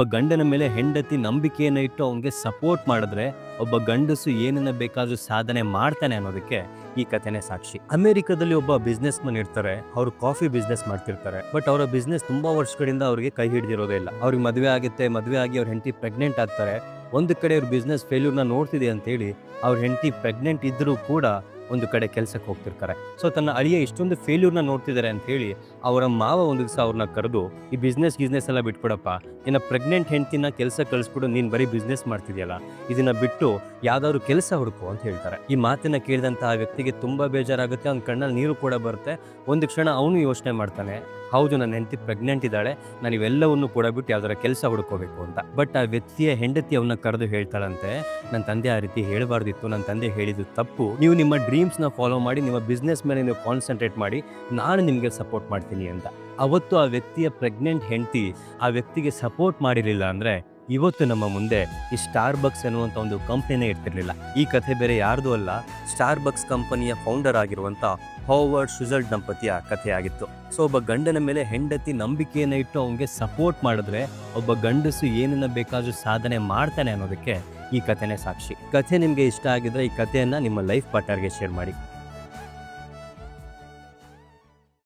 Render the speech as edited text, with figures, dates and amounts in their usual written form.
ಒಬ್ಬ ಗಂಡನ ಮೇಲೆ ಹೆಂಡತಿ ನಂಬಿಕೆಯನ್ನು ಇಟ್ಟು ಅವನಿಗೆ ಸಪೋರ್ಟ್ ಮಾಡಿದ್ರೆ ಒಬ್ಬ ಗಂಡಸು ಏನನ್ನ ಬೇಕಾದ್ರೂ ಸಾಧನೆ ಮಾಡ್ತಾನೆ ಅನ್ನೋದಕ್ಕೆ ಈ ಕಥೆನೇ ಸಾಕ್ಷಿ. ಅಮೆರಿಕದಲ್ಲಿ ಒಬ್ಬ ಬಿಸ್ನೆಸ್ ಮನ್ ಇರ್ತಾರೆ. ಅವರು ಕಾಫಿ ಬಿಸ್ನೆಸ್ ಮಾಡ್ತಿರ್ತಾರೆ. ಬಟ್ ಅವರ ಬಿಸ್ನೆಸ್ ತುಂಬಾ ವರ್ಷಗಳಿಂದ ಅವರಿಗೆ ಕೈ ಹಿಡಿದಿರೋದೇ ಇಲ್ಲ. ಅವ್ರಿಗೆ ಮದುವೆ ಆಗುತ್ತೆ, ಮದುವೆ ಆಗಿ ಅವ್ರ ಹೆಂಡತಿ ಪ್ರೆಗ್ನೆಂಟ್ ಆಗ್ತಾರೆ. ಒಂದು ಕಡೆ ಅವ್ರ ಬಿಸ್ನೆಸ್ ಫೇಲ್ಯೂರ್ನ ನೋಡ್ತಿದೆ ಅಂತ ಹೇಳಿ ಅವ್ರ ಹೆಂಡತಿ ಪ್ರೆಗ್ನೆಂಟ್ ಇದ್ರೂ ಕೂಡ ಒಂದು ಕಡೆ ಕೆಲಸಕ್ಕೆ ಹೋಗ್ತಿರ್ತಾರೆ. ಸೊ ತನ್ನ ಅಳಿಯ ಇಷ್ಟೊಂದು ಫೇಲ್ಯೂರ್ನ ನೋಡ್ತಿದ್ದಾರೆ ಅಂತ ಹೇಳಿ ಅವರ ಮಾವ ಒಂದು ದಿವಸ ಅವ್ರನ್ನ ಕರೆದು, ಈ ಗಿಸ್ನೆಸ್ ಎಲ್ಲ ಬಿಟ್ಬಿಡಪ್ಪ, ನಿನ್ನ ಪ್ರೆಗ್ನೆಂಟ್ ಹೆಂಡತಿನ ಕೆಲಸ ಕಳಿಸ್ಬಿಡು, ನೀನು ಬರೀ ಬಿಸ್ನೆಸ್ ಮಾಡ್ತಿದ್ಯಲ್ಲ, ಇದನ್ನ ಬಿಟ್ಟು ಯಾವ್ದಾದ್ರು ಕೆಲಸ ಹುಡುಕು ಅಂತ ಹೇಳ್ತಾರೆ. ಈ ಮಾತನ್ನ ಕೇಳಿದಂತ ಆ ವ್ಯಕ್ತಿಗೆ ತುಂಬಾ ಬೇಜಾರಾಗುತ್ತೆ. ಅವ್ನ ಕಣ್ಣಲ್ಲಿ ನೀರು ಕೂಡ ಬರುತ್ತೆ. ಒಂದು ಕ್ಷಣ ಅವನು ಯೋಚನೆ ಮಾಡ್ತಾನೆ, ಹೌದು ನನ್ನ ಹೆಂಡತಿ ಪ್ರೆಗ್ನೆಂಟ್ ಇದ್ದಾಳೆ, ನಾನು ಇವೆಲ್ಲವನ್ನು ಕೂಡ ಬಿಟ್ಟು ಯಾವ್ದಾರ ಕೆಲಸ ಹುಡ್ಕೋಬೇಕು ಅಂತ. ಬಟ್ ಆ ವ್ಯಕ್ತಿಯ ಹೆಂಡತಿ ಅವನ್ನ ಕರೆದು ಹೇಳ್ತಾಳಂತೆ, ನನ್ನ ತಂದೆ ಆ ರೀತಿ ಹೇಳಬಾರ್ದಿತ್ತು, ನನ್ನ ತಂದೆ ಹೇಳಿದ್ದು ತಪ್ಪು, ನೀವು ನಿಮ್ಮ ಡ್ರೀಮ್ಸ್ನ ಫಾಲೋ ಮಾಡಿ, ನಿಮ್ಮ ಬಿಸ್ನೆಸ್ ಮೇಲೆ ನೀವು ಕಾನ್ಸಂಟ್ರೇಟ್ ಮಾಡಿ, ನಾನು ನಿಮಗೆ ಸಪೋರ್ಟ್ ಮಾಡ್ತೀನಿ ಅಂತ. ಅವತ್ತು ಆ ವ್ಯಕ್ತಿಯ ಪ್ರೆಗ್ನೆಂಟ್ ಹೆಂಡತಿ ಆ ವ್ಯಕ್ತಿಗೆ ಸಪೋರ್ಟ್ ಮಾಡಿರಲಿಲ್ಲ ಅಂದ್ರೆ ಇವತ್ತು ನಮ್ಮ ಮುಂದೆ ಈ ಸ್ಟಾರ್ಬಕ್ಸ್ ಅನ್ನುವಂಥ ಒಂದು ಕಂಪನಿನೇ ಇರ್ತಿರ್ಲಿಲ್ಲ. ಈ ಕಥೆ ಬೇರೆ ಯಾರ್ದು ಅಲ್ಲ, ಸ್ಟಾರ್ಬಕ್ಸ್ ಕಂಪನಿಯ ಫೌಂಡರ್ ಆಗಿರುವಂಥ ಹಾವರ್ಡ್ ಶುಜಲ್ಡ್ ದಂಪತಿಯ ಕಥೆಯಾಗಿತ್ತು. ಸೊ ಒಬ್ಬ ಗಂಡನ ಮೇಲೆ ಹೆಂಡತಿ ನಂಬಿಕೆಯನ್ನು ಇಟ್ಟು ಅವನಿಗೆ ಸಪೋರ್ಟ್ ಮಾಡಿದ್ರೆ ಒಬ್ಬ ಗಂಡಸು ಏನನ್ನ ಬೇಕಾದ್ರೂ ಸಾಧನೆ ಮಾಡ್ತಾನೆ ಅನ್ನೋದಕ್ಕೆ ಈ ಕಥೆನೇ ಸಾಕ್ಷಿ. ಕಥೆ ನಿಮಗೆ ಇಷ್ಟ ಆಗಿದ್ರೆ ಈ ಕಥೆಯನ್ನ ನಿಮ್ಮ ಲೈಫ್ ಪಾರ್ಟ್ನರ್ಗೆ ಶೇರ್ ಮಾಡಿ.